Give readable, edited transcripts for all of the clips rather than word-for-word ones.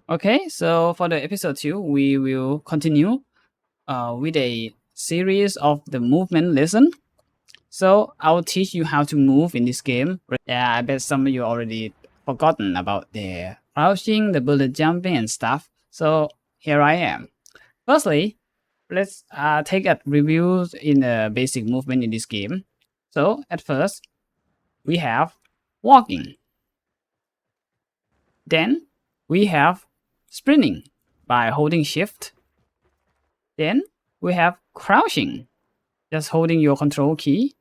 Okay, so for the episode 2, we will continue with a series of the movement lesson. So I'll teach you how to move in this game. Yeah, I bet some of you already forgotten about the crouching, the bullet jumping and stuff. So here I am. Firstly, let's take a review in the basic movement in this game. So at first, we have walking. Then we have sprinting by holding shift. Then we have crouching, just holding your control key.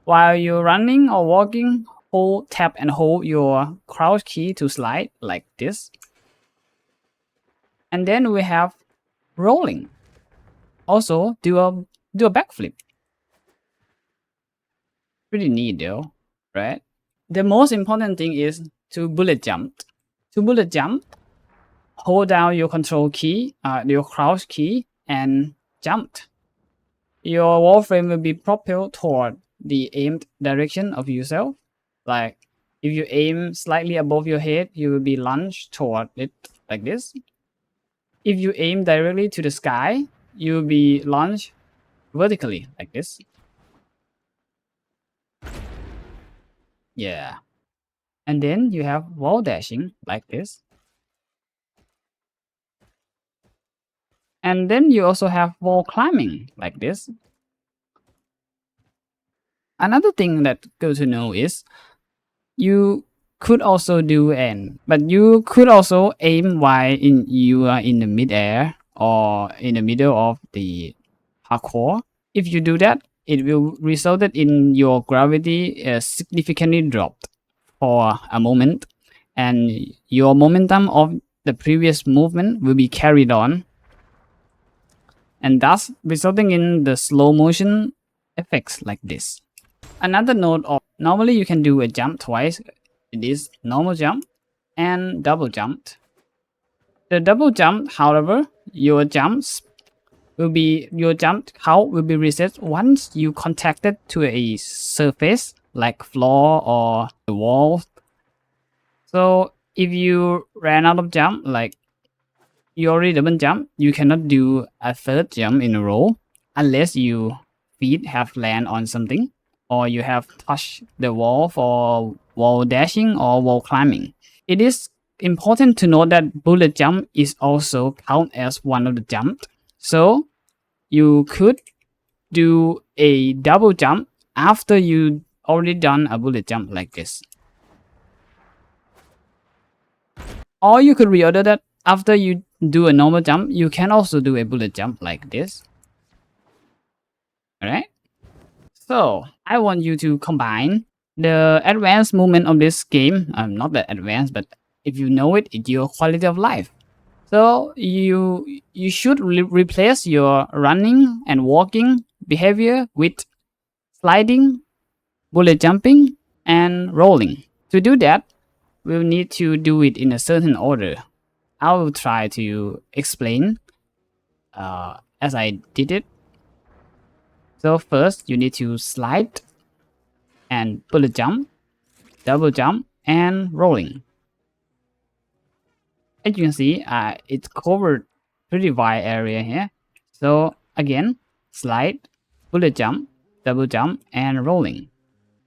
While you're running or walking, tap and hold your crouch key to slide like this. And then we have rolling. Also do a backflip. Pretty neat though, right? The most important thing is to bullet jump. To bullet jump, hold down your control key, your crouch key, and jump. Your Warframe will be propelled toward the aimed direction of yourself. Like if you aim slightly above your head, you will be launched toward it like this. If you aim directly to the sky, you will be launched vertically like this. Yeah. And then you have wall dashing like this. And then you also have wall climbing like this. Another thing that good to know is you could also do but you could also aim while you are in the midair or in the middle of the parkour. If you do that, it will result in your gravity significantly dropped for a moment, and your momentum of the previous movement will be carried on, and thus resulting in the slow motion effects like this. Another note of normally you can do a jump twice. It is normal jump and double jump. The double jump, however, your jump count will be reset once you contacted to a surface like floor or the wall. So if you ran out of jump, like you already double jump, you cannot do a third jump in a row unless your feet have land on something or you have touched the wall for wall dashing or wall climbing. It is important to note that bullet jump is also count as one of the jumps. So you could do a double jump after you already done a bullet jump like this. Or you could reorder that after you do a normal jump, you can also do a bullet jump like this. Alright? So I want you to combine the advanced movement of this game. Not that advanced, but if you know it, it's your quality of life. So you should replace your running and walking behavior with sliding, bullet jumping, and rolling. To do that, we'll need to do it in a certain order. I will try to explain as I did it. So first, you need to slide and bullet jump, double jump, and rolling. As you can see, it's covered pretty wide area here. So again, slide, bullet jump, double jump, and rolling.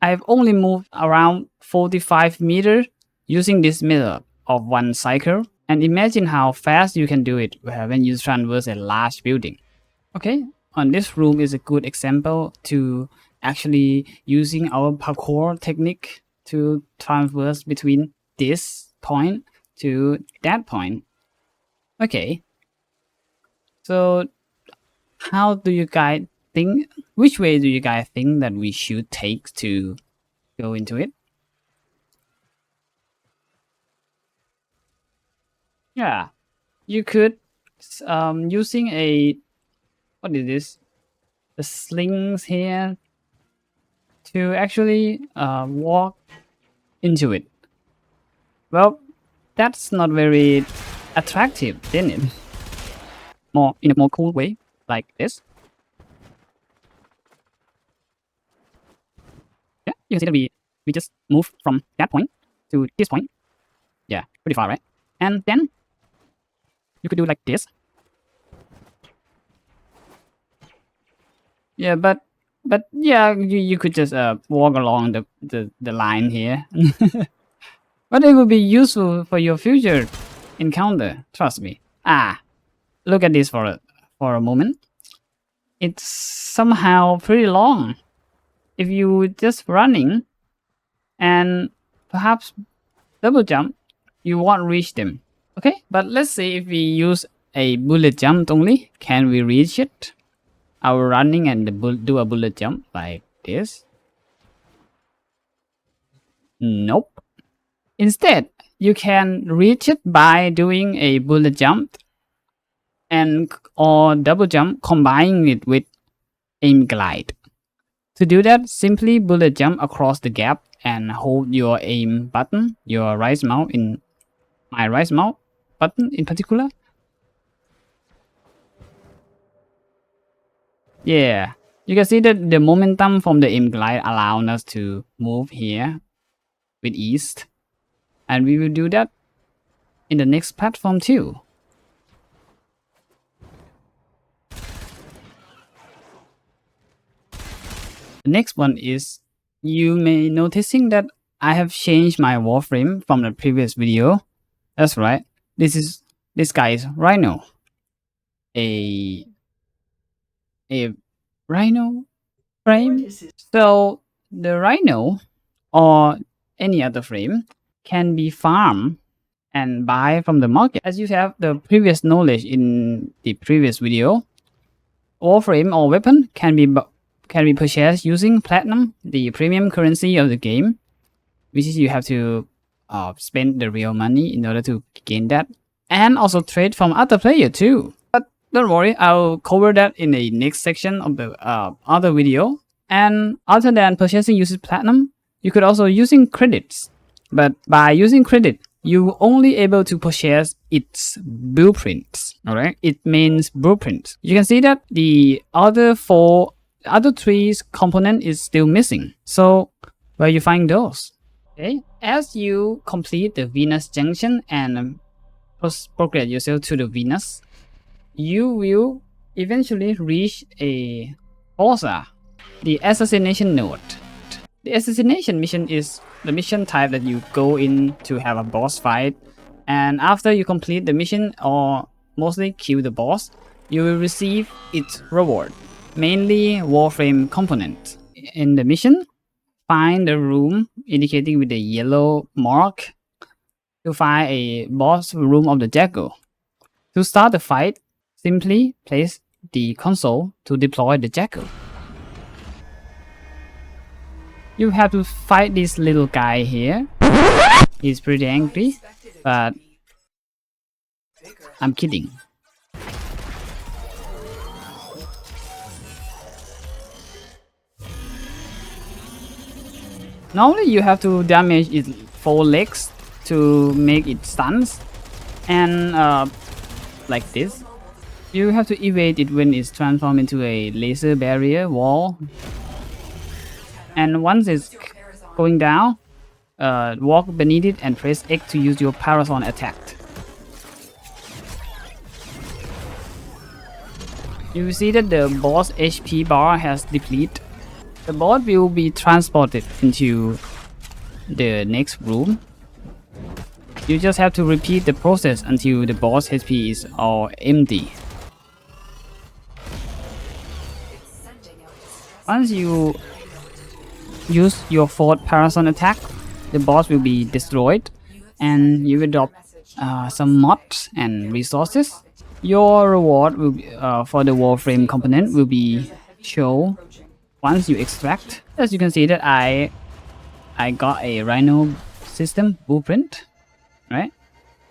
I've only moved around 45 meters using this method of one cycle, and imagine how fast you can do it when you traverse a large building. Okay, on this room is a good example to actually using our parkour technique to traverse between this point to that point. Okay, so how do you guys think, which way do you guys think that we should take to go into it? Yeah, you could using a, what is this, the slings here to actually walk into it. Well, that's not very attractive, isn't it? More in a more cool way, like this. Yeah, you can see that we just move from that point to this point. Yeah, pretty far, right? And then you could do like this. Yeah, but yeah, you could just walk along the line here. But it will be useful for your future encounter, trust me. Look at this for a moment. It's somehow pretty long. If you just running and perhaps double jump, you won't reach them. Okay, but let's see if we use a bullet jump only. Can we reach it? Our running and do a bullet jump like this? Nope. Instead, you can reach it by doing a bullet jump and or double jump, combining it with aim glide. To do that, simply bullet jump across the gap and hold your aim button, your right mouse in my right mouse button in particular. Yeah, you can see that the momentum from the aim glide allows us to move here with ease, and we will do that in the next platform too. The next one is, you may noticing that I have changed my Warframe from the previous video. That's right. This guy is Rhino. A Rhino frame. So the Rhino or any other frame can be farmed and buy from the market. As you have the previous knowledge in the previous video, Warframe or weapon can be purchased using platinum, the premium currency of the game, which is you have to spend the real money in order to gain that, and also trade from other player too. But don't worry, I'll cover that in the next section of the other video. And other than purchasing using platinum, you could also using credits. But by using credit, you only able to purchase its blueprints. Alright, it means blueprints. You can see that the other three component is still missing. So where you find those? Okay, as you complete the Venus junction and progress yourself to the Venus, you will eventually reach a Bossa, the assassination node. The assassination mission is the mission type that you go in to have a boss fight, and after you complete the mission or mostly kill the boss, you will receive its reward, mainly Warframe component. In the mission, find the room indicating with the yellow mark to find a boss room of the jackal. To start the fight, simply place the console to deploy the jackal. You have to fight this little guy here. He's pretty angry, but I'm kidding. Normally you have to damage its 4 legs to make it stuns, and like this. You have to evade it when it's transformed into a laser barrier wall. And once it's going down, walk beneath it and press X to use your Paragon attack. You see that the boss HP bar has depleted. The boss will be transported into the next room. You just have to repeat the process until the boss HP is all empty. Once you use your 4th Paragon attack, the boss will be destroyed, and you will drop some mods and resources. Your reward will be, for the Warframe component will be shown once you extract. As you can see that I got a Rhino system blueprint, right?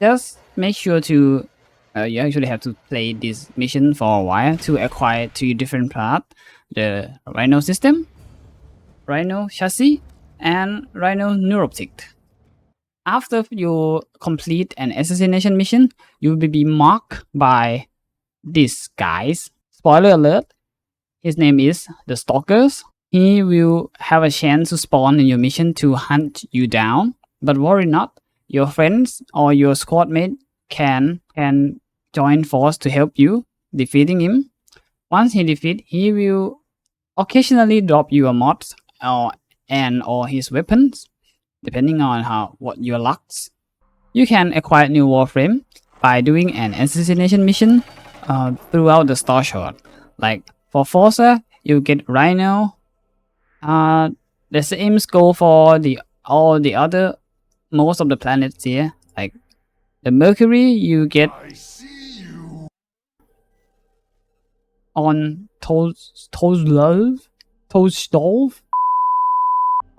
Just make sure to you actually have to play this mission for a while to acquire 2 different parts: the Rhino system, Rhino chassis, and Rhino neuroptic. After you complete an assassination mission, you will be marked by these guys. Spoiler alert, his name is the Stalkers. He will have a chance to spawn in your mission to hunt you down, but worry not, your friends or your squad mate can join force to help you defeating him. Once he defeat, he will occasionally drop you a mod or his weapons, depending on what your lucks. You can acquire new Warframe by doing an assassination mission throughout the star shot. Like for Forza, you get Rhino. The same go for all the other most of the planets here. Like the Mercury, you get on Toastove.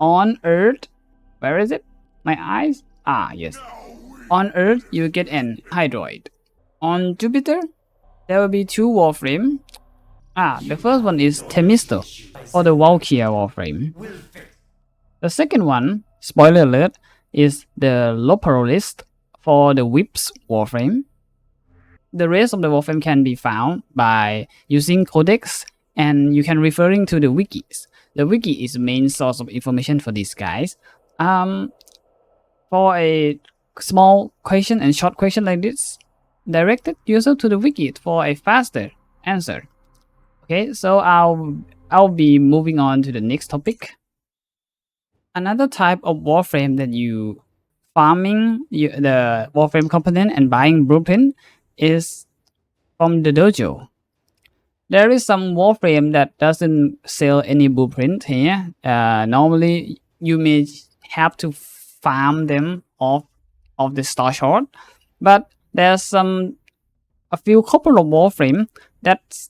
On Earth, where is it? My eyes? Ah, yes. On Earth, you get an Hydroid. On Jupiter, there will be 2 Warframe. The first one is Themisto, or the aqquired Warframe. The second one, spoiler alert, is the Loparolist for the Whips Warframe. The rest of the Warframe can be found by using Codex, and you can referring to the wikis. The wiki is the main source of information for these guys. For a small question and short question like this, direct yourself to the wiki for a faster answer. Okay, so I'll be moving on to the next topic. Another type of Warframe that you farming the Warframe component and buying blueprint is from the dojo. There is some Warframe that doesn't sell any blueprint here. Normally, you may have to farm them off the star shot, but there's a few couple of Warframe that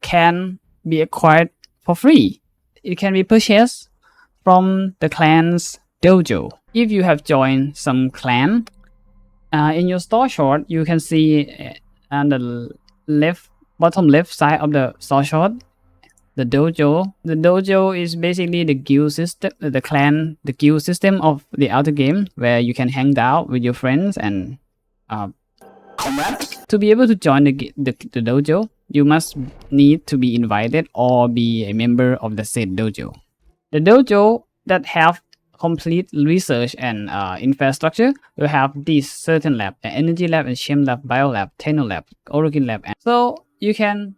can be acquired for free. It can be purchased from the clan's dojo. If you have joined some clan, in your store shot, you can see on the bottom left side of the store shot, the dojo. The dojo is basically the guild system, the guild system of the outer game, where you can hang out with your friends and comrades. To be able to join the dojo, you must need to be invited or be a member of the said dojo. The dojo that have complete research and infrastructure will have these certain lab: energy lab, and chem lab, bio lab, techno lab, origin lab. So you can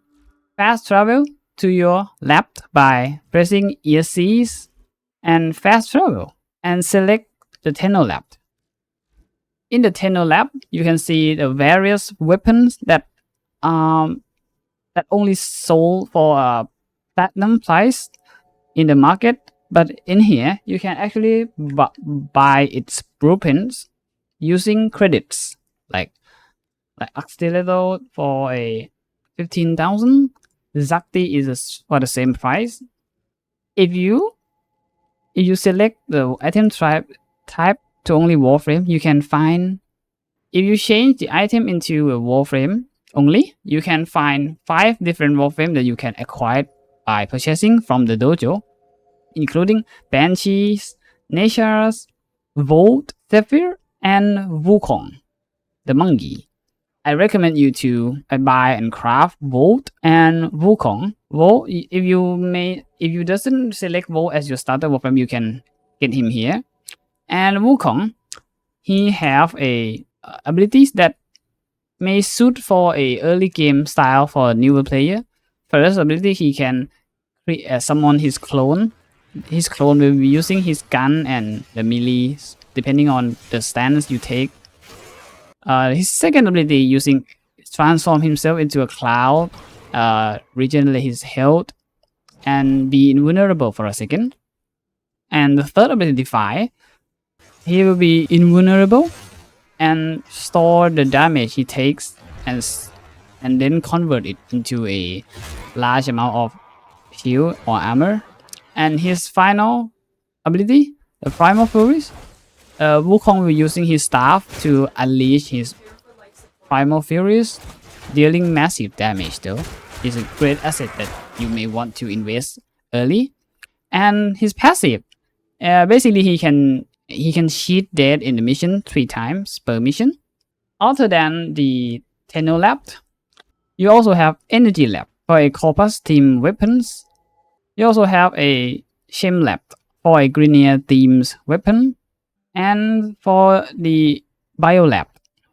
fast travel to your lab by pressing ESCs and fast travel and select the techno lab. In the techno lab, you can see the various weapons that only sold for a platinum price in the market. But in here, you can actually buy its blueprints using credits, like Axtileto for a 15,000. Zakti is for the same price. If you select the item type to only Warframe, you can find. If you change the item into a Warframe only, you can find 5 different Warframe that you can acquire by purchasing from the dojo, including Banshees, Nashars, Volt, Zephyr, and Wukong, the monkey. I recommend you to buy and craft Volt and Wukong. Volt, if you doesn't select Volt as your starter Warframe, you can get him here. And Wukong, he have a abilities that may suit for a early game style for a newer player. First ability, he can summon his clone. His clone will be using his gun and the melee, depending on the stance you take. His second ability, transform himself into a cloud, regenerate his health, and be invulnerable for a second. And the third ability, Defy, he will be invulnerable and store the damage he takes and then convert it into a large amount of shield or armor. And his final ability, the Primal Furies, Wukong will be using his staff to unleash his Primal Furies, dealing massive damage though. It's a great asset that you may want to invest early. And his passive, basically he can cheat dead in the mission 3 times per mission. Other than the Techno Lab, you also have Energy Lab for a Corpus Team weapons. You also have a Chem Lab for a Grenier Team's weapon. And for the biolab,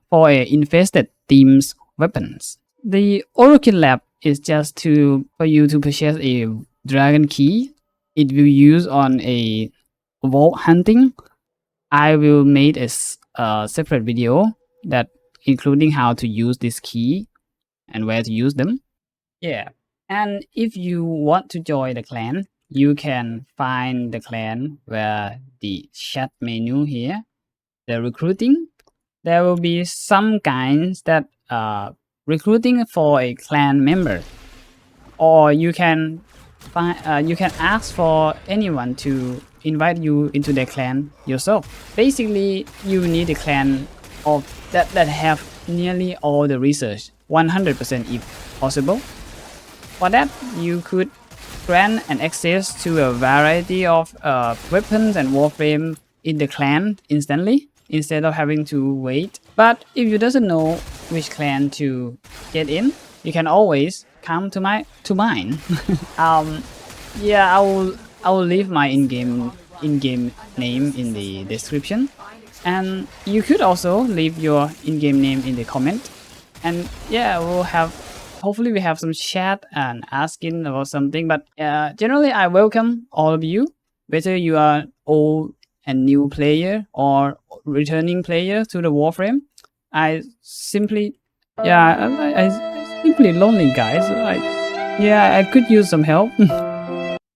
for a infested themes weapons, the Oracle lab is just for you to purchase a dragon key. It will use on a vault hunting. I will make a separate video that including how to use this key and where to use them. Yeah. And if you want to join the clan, you can find the clan where the chat menu here, the recruiting. There will be some kinds that recruiting for a clan member, or you can you can ask for anyone to invite you into their clan yourself. Basically, you need a clan of that have nearly all the research, 100% if possible. For that, you could grant an access to a variety of weapons and warframe in the clan instantly instead of having to wait. But if you doesn't know which clan to get in, you can always come to mine. Yeah, I will leave my in-game name in the description, and you could also leave your in-game name in the comment. And yeah, hopefully we have some chat and asking about something. But generally, I welcome all of you, whether you are old and new player or returning player to the Warframe. I simply I simply lonely, guys. Yeah, I could use some help.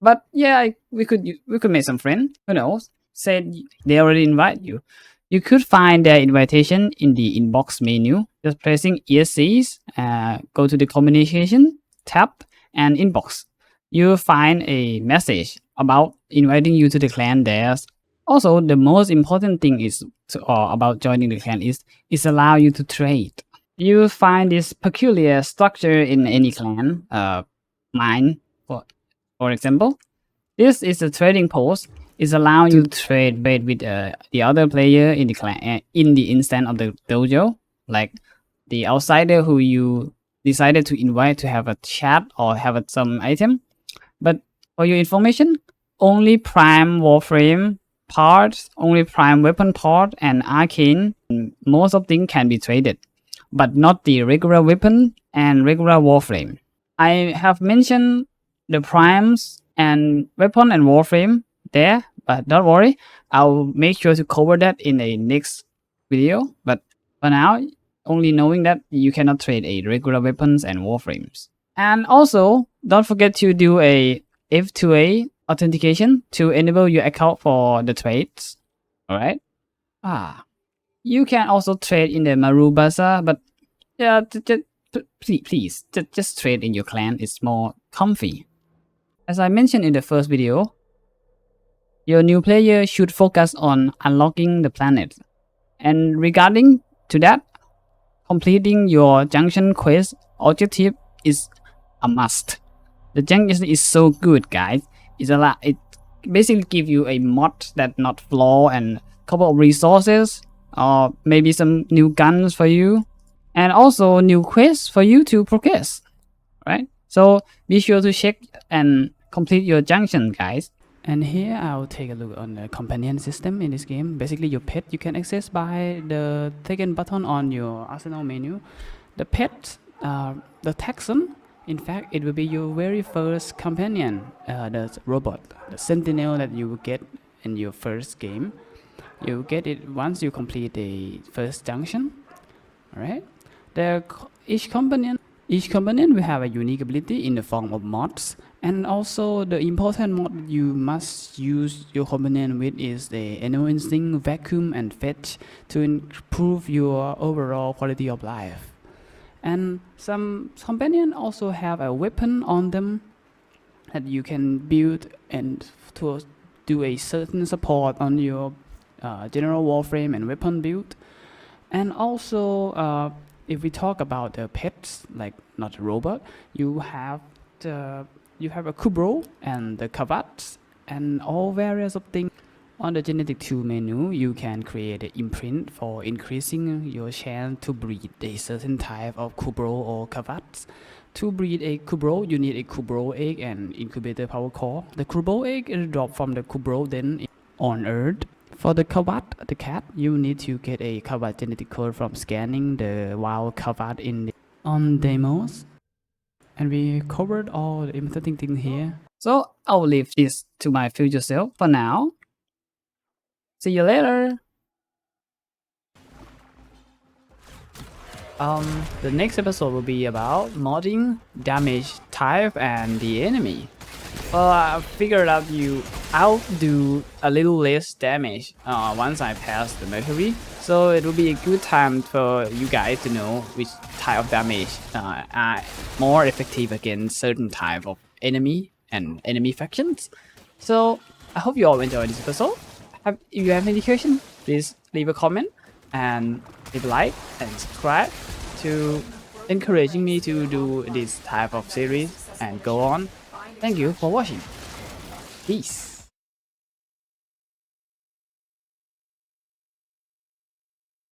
But yeah, we could make some friends. Who knows? Said they already invite you. You could find their invitation in the inbox menu. Just pressing ESCs, go to the communication tab and inbox. You'll find a message about inviting you to the clan there. Also, the most important thing is about joining the clan is allow you to trade. You find this peculiar structure in any clan. Mine, for example, this is a trading post. It's allowing you to trade with the other player in the clan in the instance of the dojo, like the outsider who you decided to invite to have a chat or have some item. But for your information, only prime warframe parts, only prime weapon part, and arcane, most of things can be traded, but not the regular weapon and regular warframe. I have mentioned the primes and weapon and warframe there, but don't worry, I'll make sure to cover that in a next video. But for now, only knowing that you cannot trade a regular weapons and warframes. And also, don't forget to do a F2A authentication to enable your account for the trades. Alright? You can also trade in the Maru Bazaar, but yeah, please, just trade in your clan. It's more comfy. As I mentioned in the first video, your new player should focus on unlocking the planet. And regarding to that, completing your junction quest objective is a must. The junction is so good, guys. It basically gives you a mod that not flaw and couple of resources, or maybe some new guns for you, and also new quests for you to progress. Right? So be sure to check and complete your junction, guys. And here I'll take a look on the companion system in this game. Basically, your pet you can access by the second button on your arsenal menu. The pet, the Texan, in fact, it will be your very first companion, the robot, the sentinel that you will get in your first game. You get it once you complete the first junction. Alright? Each companion will have a unique ability in the form of mods, and also the important mod you must use your companion with is the Animal Instinct, Vacuum, and Fetch to improve your overall quality of life. And some companions also have a weapon on them that you can build and to do a certain support on your general warframe and weapon build. And also, if we talk about the pets, like not a robot, you have a Kubro and the Kavat and all various of things. On the genetic tool menu, you can create an imprint for increasing your chance to breed a certain type of Kubro or Kavat. To breed a Kubro, you need a Kubro egg and incubator power core. The Kubro egg is dropped from the Kubro then on Earth. For the combat, the cat, you need to get a combat genetic code from scanning the wild combat on demos. And we covered all the important things here. So I'll leave this to my future self for now. See you later. The next episode will be about modding, damage type, and the enemy. Well, I figured out I'll do a little less damage once I pass the Mercury. So it will be a good time for you guys to know which type of damage are more effective against certain type of enemy and enemy factions. So I hope you all enjoyed this episode. If you have any questions, please leave a comment and leave a like and subscribe to encouraging me to do this type of series and go on. Thank you for watching. Peace.